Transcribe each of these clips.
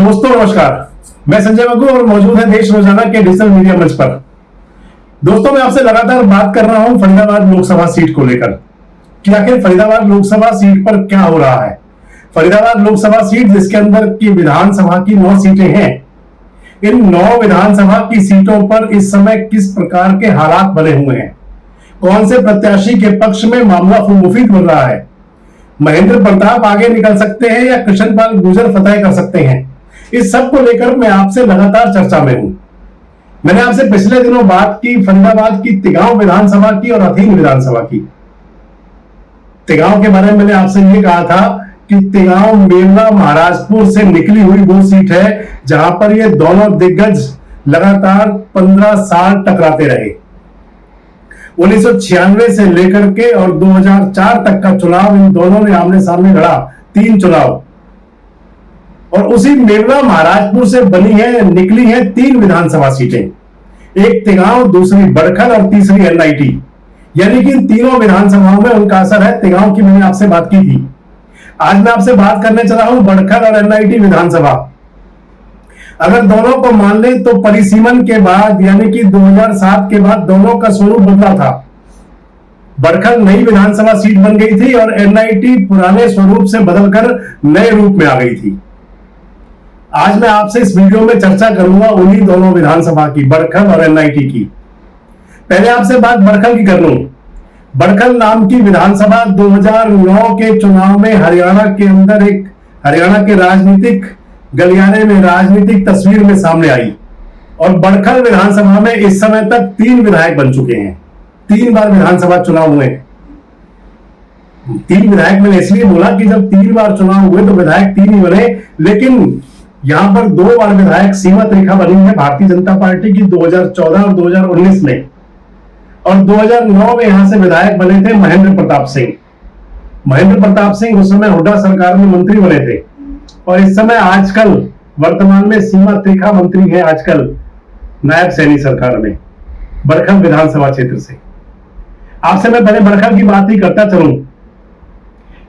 दोस्तों नमस्कार, मैं संजय मग्गू और मौजूद है देश रोजाना के डिजिटल मीडिया मंच पर। दोस्तों मैं आपसे लगातार बात कर रहा हूं फरीदाबाद लोकसभा सीट को लेकर कि आखिर फरीदाबाद लोकसभा सीट पर क्या हो रहा है। फरीदाबाद लोकसभा सीट जिसके अंदर की विधानसभा की 9 सीटें हैं, इन 9 विधानसभा की सीटों पर इस समय किस प्रकार के हालात बने हुए हैं, कौन से प्रत्याशी के पक्ष में मामला मुफीद बन रहा है, महेंद्र प्रताप आगे निकल सकते हैं या कृष्णपाल गुर्जर फतह कर सकते हैं, इस सब को लेकर मैं आपसे लगातार चर्चा में हूं। मैंने आपसे पिछले दिनों बात की फरीदाबाद की तिगांव विधानसभा की और अथीन विधानसभा की। तिगांव के बारे में मैंने आपसे ये कहा था कि तिगांव मेमना महाराजपुर से निकली हुई वो सीट है जहां पर ये दोनों दिग्गज लगातार 15 साल टकराते रहे। 1996 से लेकर के और 2004 तक का चुनाव इन दोनों ने आमने सामने लड़ा, 3 चुनाव। और उसी मेमना महाराजपुर से निकली है 3 विधानसभा सीटें, एक तिगांव, दूसरी बड़खल और तीसरी एनआईटी। यानी कि तीनों विधानसभाओं में उनका असर है। तिगांव की मैंने आपसे बात की थी। आज मैं आपसे बात करने चला हूं बड़खल और एनआईटी विधानसभा। अगर दोनों को मान लें तो परिसीमन के बाद यानी कि 2007 के बाद दोनों का स्वरूप बदला था। बड़खल नई विधानसभा सीट बन गई थी और एनआईटी पुराने स्वरूप से बदलकर नए रूप में आ गई थी। आज मैं आपसे इस वीडियो में चर्चा करूंगा उन्हीं दोनों विधानसभा की, बड़खल और एनआईटी की। पहले आपसे बात बड़खल की कर लूं। बड़खल नाम की विधानसभा 2009 के चुनाव में हरियाणा के राजनीतिक गलियारे में, राजनीतिक तस्वीर में सामने आई। और बड़खल विधानसभा में इस समय तक 3 विधायक बन चुके हैं। 3 बार विधानसभा चुनाव हुए। 3 विधायक मैंने इसलिए बोला कि जब 3 बार चुनाव हुए तो विधायक 3 ही बने, लेकिन यहां पर 2 बार विधायक सीमा त्रिखा बनी है भारतीय जनता पार्टी की, 2014 और 2019 में। और 2009 में यहां से विधायक बने थे महेंद्र प्रताप सिंह। महेंद्र प्रताप सिंह उस समय हुड्डा सरकार में मंत्री बने थे और इस समय आजकल वर्तमान में सीमा त्रिखा मंत्री हैं, आजकल नायब सैनी सरकार में, बड़खल विधानसभा क्षेत्र से। आपसे मैं पहले बड़खल की बात ही करता चलूं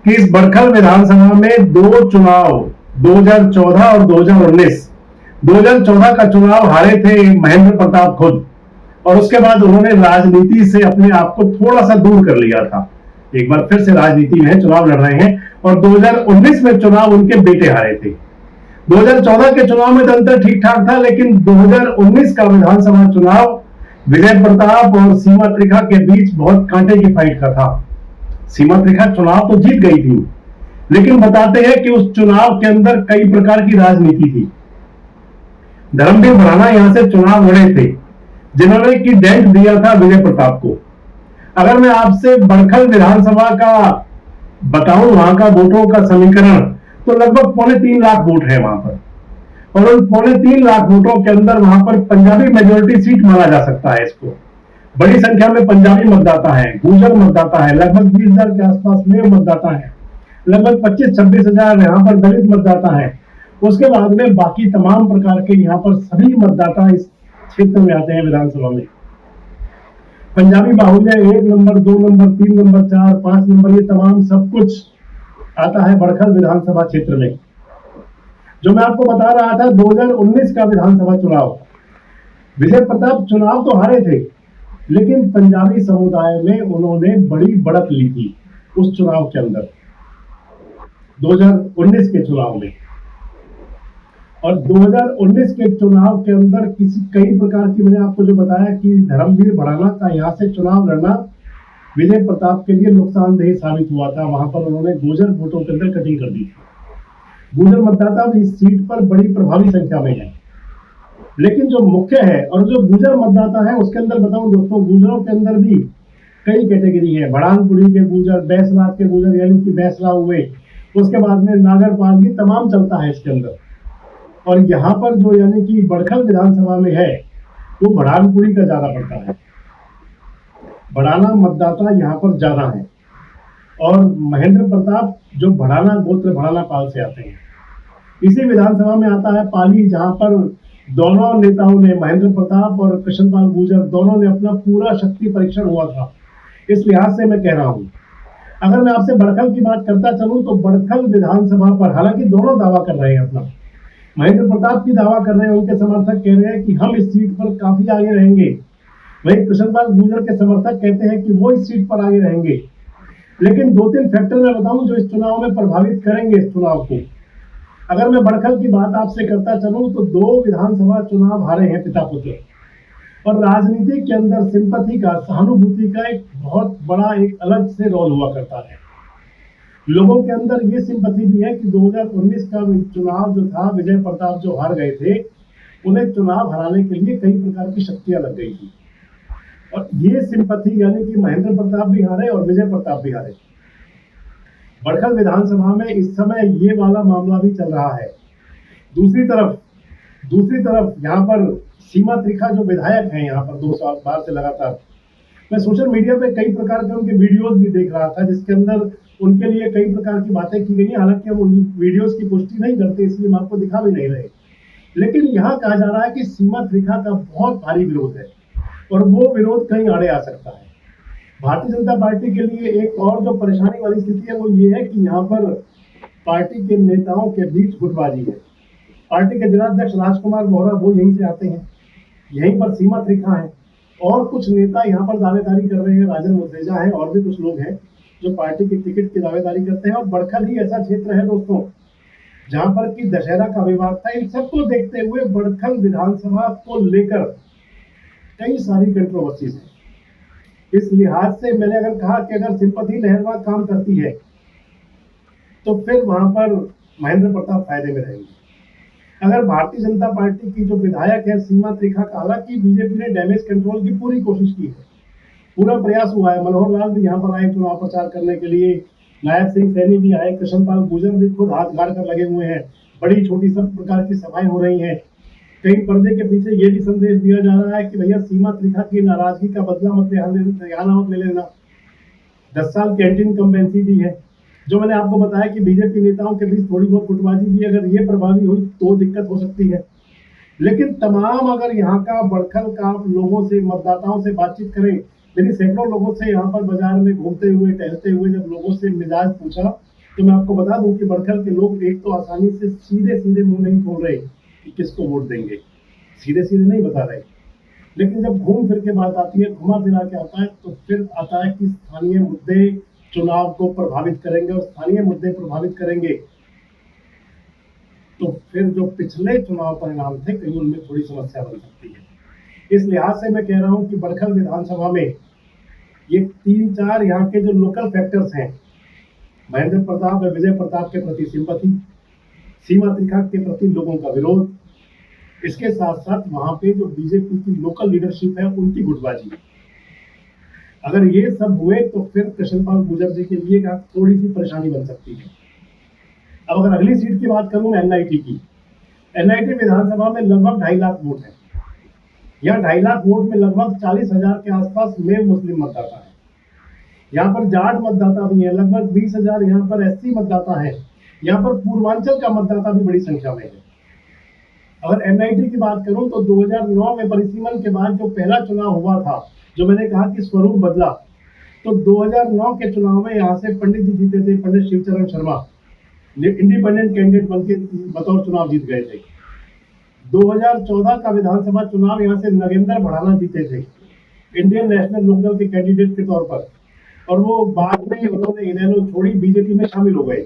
कि इस बड़खल विधानसभा में 2 चुनाव 2014 और 2019। 2014 का चुनाव हारे थे महेंद्र प्रताप खुद, और उसके बाद उन्होंने राजनीति से अपने आप को थोड़ा सा दूर कर लिया था। एक बार फिर से राजनीति में चुनाव लड़ रहे हैं और 2019 में चुनाव उनके बेटे हारे थे। 2014 के चुनाव में तो अंतर ठीक ठाक था, लेकिन 2019 का विधानसभा चुनाव विजय प्रताप और सीमा त्रिखा के बीच बहुत कांटे की फाइट का था। सीमा त्रिखा चुनाव तो जीत गई थी, लेकिन बताते हैं कि उस चुनाव के अंदर कई प्रकार की राजनीति थी। धर्मवीर भराना यहां से चुनाव लड़े थे, जिन्होंने की डेंट दिया था विजय प्रताप को। अगर मैं आपसे बड़खल विधानसभा का बताऊं, वहां का वोटों का समीकरण, तो लगभग 3.25 लाख वोट है वहां पर। और उन 3.25 लाख वोटों के अंदर वहां पर पंजाबी मेजोरिटी सीट माना जा सकता है इसको। बड़ी संख्या में पंजाबी मतदाता है, गुर्जर मतदाता है, लगभग 20,000 के आसपास में मतदाता है, लगभग 25-26 हजार यहाँ पर दलित मतदाता है। उसके बाद में बाकी तमाम प्रकार के यहाँ पर सभी मतदाता इस क्षेत्र में आते हैं विधानसभा में। पंजाबी बाहुल्य 1 नंबर, 2 नंबर, 3 नंबर, 4, 5 नंबर, ये तमाम सब कुछ आता है बड़खल विधानसभा क्षेत्र में। जो मैं आपको बता रहा था 2019 का विधानसभा चुनाव, विजय प्रताप चुनाव तो हारे थे, लेकिन पंजाबी समुदाय में उन्होंने बड़ी बढ़त ली थी उस चुनाव के अंदर, 2019 के चुनाव में। और 2019 के चुनाव के अंदर कई प्रकार की, मैंने आपको जो बताया कि धर्मवीर भराना का यहां से चुनाव लड़ना विजय प्रताप के लिए नुकसानदेह साबित हुआ था। वहां पर उन्होंने गुर्जर वोटों के अंदर कटिंग कर दी थी। गुर्जर मतदाता भी इस सीट पर बड़ी प्रभावी संख्या में है। लेकिन जो मुख्य है और जो गुर्जर मतदाता है उसके अंदर बताऊं दोस्तों, गुर्जरों के अंदर भी कई कैटेगरी है। बढ़ानपुरी के गुर्जर, बैसलात के गुर्जर यानी कि बैसला हुए, उसके बाद में नागर पालगी, तमाम चलता है इसके अंदर। और यहाँ पर जो यानी कि बड़खल विधानसभा में है वो बढ़ानपुरी का ज्यादा पड़ता है। बढ़ाना मतदाता यहाँ पर ज्यादा है। और महेंद्र प्रताप जो बढ़ाना गोत्र, बढ़ाना पाल से आते हैं। इसी विधानसभा में आता है पाली, जहां पर दोनों नेताओं ने, महेंद्र प्रताप और कृष्णपाल गुर्जर, दोनों ने अपना पूरा शक्ति परीक्षण हुआ था। इस लिहाज से मैं कह रहा हूं, अगर मैं आपसे बड़खल की बात करता चलूं तो बड़खल विधानसभा पर, हालांकि दोनों दावा कर रहे हैं अपना महेंद्र प्रताप की दावा कर रहे हैं, उनके समर्थक कह रहे हैं कि हम इस सीट पर काफी आगे रहेंगे। वहीं कृष्णपाल गुर्जर के समर्थक कहते हैं कि वो इस सीट पर आगे रहेंगे। लेकिन दो तीन फैक्टर मैं बताऊं जो इस चुनाव में प्रभावित करेंगे इस चुनाव को। अगर मैं बड़खल की बात आपसे करता चलूं तो 2 विधानसभा चुनाव हारे हैं पिता पुत्र, और राजनीति के अंदर सिंपैथी का, सहानुभूति का एक बहुत बड़ा एक अलग से रोल हुआ करता है। लोगों के अंदर ये सिंपैथी भी है कि 2019 का चुनाव जो था, विजय प्रताप जो हार गए थे, उन्हें चुनाव हराने के लिए कई प्रकार की शक्तियां लग गई थी। और ये सिंपैथी यानी कि महेंद्र प्रताप भी हारे और विजय प्रताप भी हारे। बड़खल विधानसभा में इस समय ये वाला मामला भी चल रहा है। दूसरी तरफ यहाँ पर सीमा त्रिखा जो विधायक हैं यहाँ पर 2 साल बार से लगातार, मैं सोशल मीडिया पे कई प्रकार के उनके वीडियोस भी देख रहा था जिसके अंदर उनके लिए कई प्रकार की बातें की गई। हालांकि हम उन वीडियोस की पुष्टि नहीं करते, इसलिए हम आपको दिखा भी नहीं रहे। लेकिन यहाँ कहा जा रहा है कि सीमा त्रिखा का बहुत भारी विरोध है और वो विरोध कहीं आड़े आ सकता है। भारतीय जनता पार्टी के लिए एक और जो परेशानी वाली स्थिति है वो ये है कि यहाँ पर पार्टी के नेताओं के बीच गुटबाजी है। पार्टी के जिलाध्यक्ष राजकुमार बोहरा वो यहीं से आते हैं, यहीं पर सीमा त्रिखा है, और कुछ नेता यहाँ पर दावेदारी कर रहे हैं। राजन मुर्तेजा है और भी कुछ लोग हैं जो पार्टी की टिकट की दावेदारी करते हैं। और बड़खल ही ऐसा क्षेत्र है दोस्तों जहां पर कि दशहरा का विवाद था। इन सबको देखते हुए बड़खल विधानसभा को लेकर कई सारी कंट्रोवर्सीज है। इस लिहाज से मैंने अगर कहा कि अगर सिंपैथी लहरवा काम करती है तो फिर वहां पर महेंद्र प्रताप फायदे में रहेंगे। अगर भारतीय जनता पार्टी की जो विधायक है सीमा त्रिखा का, हालांकि बीजेपी ने डैमेज कंट्रोल की पूरी कोशिश की है, पूरा प्रयास हुआ है। मनोहर लाल भी यहाँ पर आए चुनाव प्रचार करने के लिए, नायब सिंह सैनी भी आए, कृष्णपाल गुर्जर भी खुद हाथ गाड़ कर लगे हुए हैं। बड़ी छोटी सब प्रकार की सभाएं हो रही हैं। कहीं पर्दे के पीछे ये भी संदेश दिया जा रहा है कि भैया सीमा त्रिखा की नाराजगी का बदला मत ले लेना। 10 साल कैंटीन इनकम्बेंसी भी है। जो मैंने आपको बताया कि बीजेपी नेताओं के बीच थोड़ी बहुत गुटबाजी भी, अगर ये प्रभावी हुई तो दिक्कत हो सकती है। लेकिन तमाम अगर यहाँ का बड़खल का लोगों से, मतदाताओं से बातचीत करें, मेरी सैकड़ों लोगों से यहाँ पर बाजार में घूमते हुए टहलते हुए जब लोगों से मिजाज पूछा तो मैं आपको बता दूं कि बड़खल के लोग एक तो आसानी से सीधे सीधे मुंह नहीं खोल रहे कि किसको वोट देंगे, सीधे सीधे नहीं बता रहे। लेकिन जब घूम फिर के बात आती है, घुमा फिरा के आता है, तो फिर आता है कि स्थानीय मुद्दे चुनाव को प्रभावित करेंगे, और स्थानीय मुद्दे प्रभावित करेंगे तो फिर जो पिछले चुनाव परिणाम थे कहीं उनमें थोड़ी समस्या बन सकती है। इस लिहाज से मैं कह रहा हूं कि बड़खल विधानसभा में ये 3-4 यहाँ के जो लोकल फैक्टर्स हैं, महेंद्र प्रताप और विजय प्रताप के प्रति सिंपैथी, सीमा त्रिखा के प्रति लोगों का विरोध, इसके साथ साथ वहां पे जो बीजेपी की लोकल लीडरशिप है उनकी गुटबाजी, अगर ये सब हुए तो फिर कृष्णपाल गुर्जर जी के लिए थोड़ी सी परेशानी बन सकती है। अब अगर अगली सीट की बात करूं एनआईटी की, एनआईटी विधानसभा में लगभग 2.5 लाख वोट है। यहाँ 2.5 लाख वोट में लगभग 40,000 के आसपास में मुस्लिम मतदाता है। यहाँ पर जाट मतदाता भी है, लगभग 20,000 यहाँ पर एससी मतदाता है। यहाँ पर पूर्वांचल का मतदाता भी बड़ी संख्या में है। अगर एनआईटी की बात करूं तो 2009 में परिसीमन के बाद जो पहला चुनाव हुआ था, जो मैंने कहा कि स्वरूप बदला, तो 2009 के चुनाव में यहाँ से पंडित जी जीते थे, पंडित शिवचरण शर्मा इंडिपेंडेंट कैंडिडेट बनके बतौर चुनाव जीत गए थे। 2014 का विधानसभा चुनाव यहाँ से नगेंद्र भड़ाना जीते थे इंडियन नेशनल लोकदल के कैंडिडेट के तौर पर, और वो बाद में उन्होंने इनेलो छोड़ी, बीजेपी में शामिल हो गए।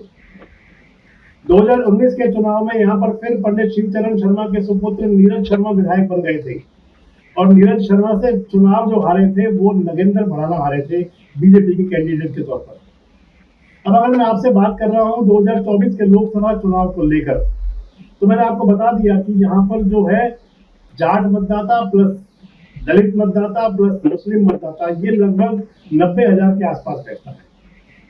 2019 के चुनाव में यहाँ पर फिर पंडित शिवचरण शर्मा के सुपुत्र नीरज शर्मा विधायक बन गए थे, और नीरज शर्मा से चुनाव जो हारे थे वो नगेंद्र भड़ाना हारे थे बीजेपी के कैंडिडेट के तौर पर। अब अगर मैं आपसे बात कर रहा हूँ 2024 के लोकसभा चुनाव को लेकर, तो मैंने आपको बता दिया कि यहाँ पर जो है जाट मतदाता प्लस दलित मतदाता प्लस मुस्लिम मतदाता, ये लगभग 90,000 के आसपास बैठता है।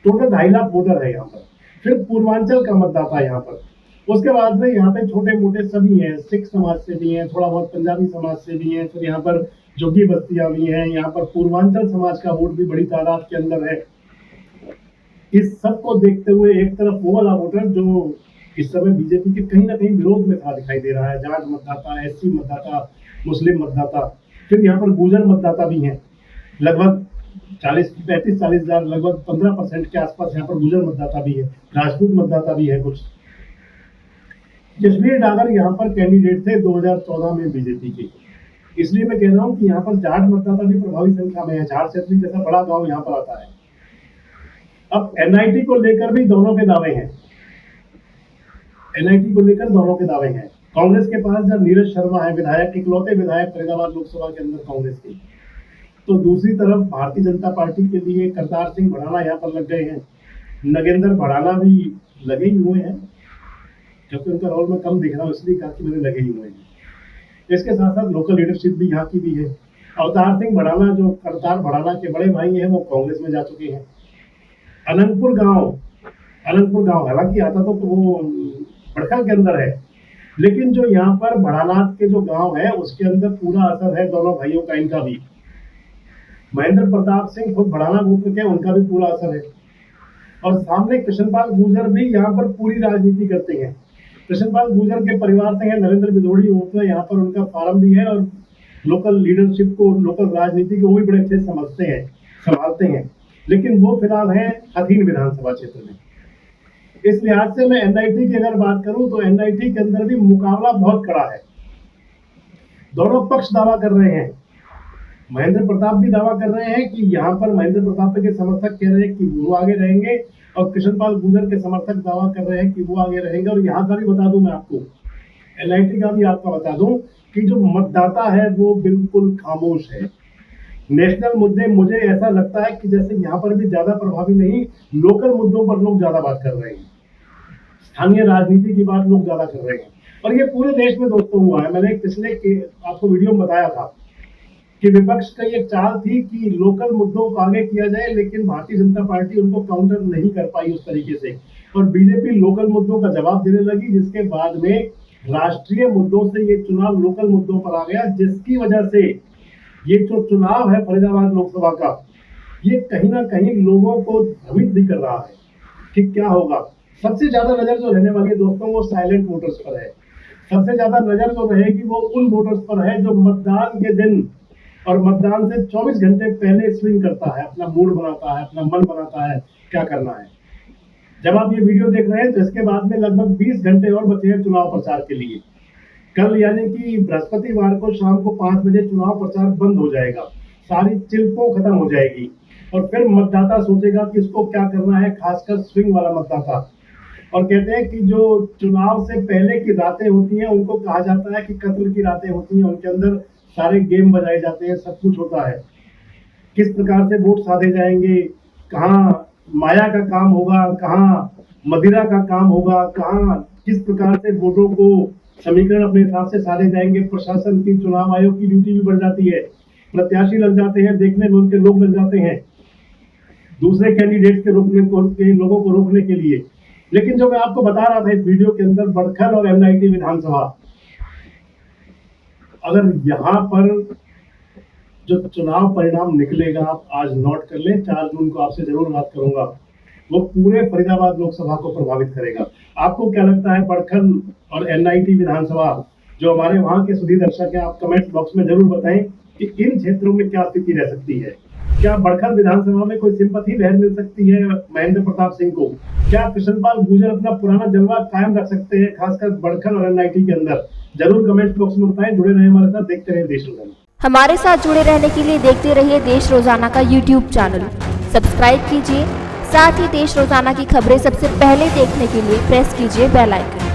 टोटल 2.5 लाख वोटर है यहाँ पर। फिर पूर्वांचल का मतदाता यहाँ पर, उसके बाद में यहाँ पे छोटे मोटे सभी हैं, सिख समाज से भी हैं, थोड़ा बहुत पंजाबी समाज से भी हैं, फिर यहाँ पर जोगी बस्तियां भी हैं, यहाँ पर पूर्वांचल समाज का वोट भी बड़ी तादाद के अंदर है। इस सब को देखते हुए एक तरफ वो वाला वोटर जो इस समय बीजेपी के कहीं ना कहीं विरोध में था दिखाई दे रहा है, जाट मतदाता, एससी मतदाता, मुस्लिम मतदाता, फिर यहाँ पर गुर्जर मतदाता भी हैं, लगभग 35-40 हजार, लगभग 15% के आसपास यहाँ पर गुर्जर मतदाता भी है, राजपूत मतदाता भी है कुछ। जसवीर डागर यहाँ पर कैंडिडेट थे 2014 में बीजेपी के। इसलिए मैं कह रहा हूँ कि यहाँ पर जाट मतदाता भी प्रभावी संख्या में है। जाट क्षेत्र जैसा बड़ा गांव यहाँ पर आता है। अब एनआईटी को लेकर भी दोनों के दावे हैं। एनआईटी को लेकर दोनों के दावे हैं। कांग्रेस के पास जब नीरज शर्मा है विधायक, इकलौते विधायक फरीदाबाद लोकसभा के अंदर कांग्रेस के, तो दूसरी तरफ भारतीय जनता पार्टी के लिए करतार सिंह भड़ाना यहाँ पर लग गए हैं। नगेंद्र भड़ाना भी लगे ही हुए हैं, क्योंकि उनका रोल में कम दिख रहा हूँ इसलिए कहा कि मेरे लगे ही हुए हैं। इसके साथ साथ लोकल लीडरशिप भी यहाँ की भी है। अवतार सिंह भड़ाना जो करतार भड़ाना के बड़े भाई हैं वो कांग्रेस में जा चुके हैं। अनंतपुर गांव हालांकि आता तो वो बड़खल के अंदर है, लेकिन जो यहाँ पर भड़ानाथ के जो गांव है उसके अंदर पूरा असर है दोनों भाइयों का। इनका भी महेंद्र प्रताप सिंह खुद भड़ाना गोत्र के, उनका भी पूरा असर है। और सामने कृष्णपाल गुर्जर भी यहाँ पर पूरी राजनीति करते हैं। कृष्णपाल गुर्जर के परिवार से है नरेंद्र बिदोड़ी, यहाँ पर उनका फार्म भी है और लोकल लीडरशिप को, लोकल राजनीति को वो भी बड़े अच्छे संभालते हैं। लेकिन वो फिलहाल है हथीन विधानसभा क्षेत्र में। इस लिहाज से मैं एनआईटी की अगर बात करूं तो एनआईटी के अंदर भी मुकाबला बहुत कड़ा है। दोनों पक्ष दावा कर रहे हैं। महेंद्र प्रताप भी दावा कर रहे हैं कि यहाँ पर महेंद्र प्रताप के समर्थक कह रहे हैं कि वो आगे रहेंगे, और कृष्णपाल गुर्जर के समर्थक दावा कर रहे हैं कि वो आगे रहेंगे। और यहाँ का भी बता दूं मैं आपको, एनआईटी का भी आपको बता दूं कि जो मतदाता है वो बिल्कुल खामोश है। नेशनल मुद्दे मुझे ऐसा लगता है कि जैसे यहाँ पर भी ज्यादा प्रभावी नहीं, लोकल मुद्दों पर लोग ज्यादा बात कर रहे हैं, स्थानीय राजनीति की बात लोग ज्यादा कर रहे हैं। और ये पूरे देश में दोस्तों हुआ है। मैंने पिछले आपको वीडियो में बताया था कि विपक्ष का ये चाल थी कि लोकल मुद्दों को आगे किया जाए, लेकिन भारतीय जनता पार्टी उनको काउंटर नहीं कर पाई उस तरीके से, और बीजेपी लोकल मुद्दों का जवाब देने लगी, जिसके बाद में राष्ट्रीय मुद्दों से ये चुनाव लोकल मुद्दों पर आ गया, जिसकी वजह से ये जो चुनाव है फरीदाबाद लोकसभा का, ये कहीं ना कहीं लोगों को भ्रमित भी कर रहा है कि क्या होगा। सबसे ज्यादा नजर जो रहने वाली दोस्तों वो साइलेंट वोटर्स पर है। सबसे ज्यादा नजर जो रहेगी वो उन वोटर्स पर है जो मतदान के दिन और मतदान से 24 घंटे पहले स्विंग करता है, अपना मूड बनाता है, अपना मन बनाता है क्या करना है। जब आप ये वीडियो देख रहे हैं तो इसके बाद में लगभग 20 घंटे और बचे हैं चुनाव प्रचार के लिए। कल यानी कि बृहस्पतिवार को शाम को 5 बजे चुनाव प्रचार बंद हो जाएगा, सारी चिल्पों खत्म हो जाएगी, और फिर मतदाता सोचेगा कि इसको क्या करना है, खासकर स्विंग वाला मतदाता। और कहते हैं कि जो चुनाव से पहले की रातें होती हैं उनको कहा जाता है कि कत्ल की रातें होती हैं, उनके अंदर सारे गेम बजाए जाते हैं, सब कुछ होता है। किस प्रकार से वोट साधे जाएंगे, कहाँ माया का काम होगा, कहाँ मदिरा का काम होगा, कहाँ किस प्रकार से वोटों को समीकरण अपने हिसाब से साधे जाएंगे। प्रशासन की, चुनाव आयोग की ड्यूटी भी बढ़ जाती है, प्रत्याशी लग जाते हैं, देखने में उनके लोग लग जाते हैं दूसरे कैंडिडेट के लोगों को रोकने के लिए। लेकिन जो मैं आपको बता रहा था इस वीडियो के अंदर, बड़खल और एनआईटी विधानसभा, अगर यहाँ पर जो चुनाव परिणाम निकलेगा, आप आज नोट कर लें, 4 जून को आपसे जरूर बात करूंगा, वो पूरे फरीदाबाद लोकसभा को प्रभावित करेगा। आपको क्या लगता है बड़खल और एनआईटी विधानसभा, जो हमारे वहां के सुधी दर्शक हैं, आप कमेंट बॉक्स में जरूर बताएं कि इन क्षेत्रों में क्या स्थिति रह सकती है। क्या बड़खल विधानसभा में कोई सिंपैथी लहर मिल सकती है महेंद्र प्रताप सिंह को? क्या कृष्णपाल गुर्जर अपना पुराना जलवा कायम रख सकते हैं, खासकर बड़खल और एनआईटी के अंदर? जरूर कमेंट बॉक्स में बताएं। जुड़े रहे हमारे साथ, देखते रहे देश रोजाना। हमारे साथ जुड़े रहने के लिए देखते रहिए देश रोजाना का यूट्यूब चैनल सब्सक्राइब कीजिए। साथ ही देश रोजाना की खबरें सबसे पहले देखने के लिए प्रेस कीजिए बेल आइकन।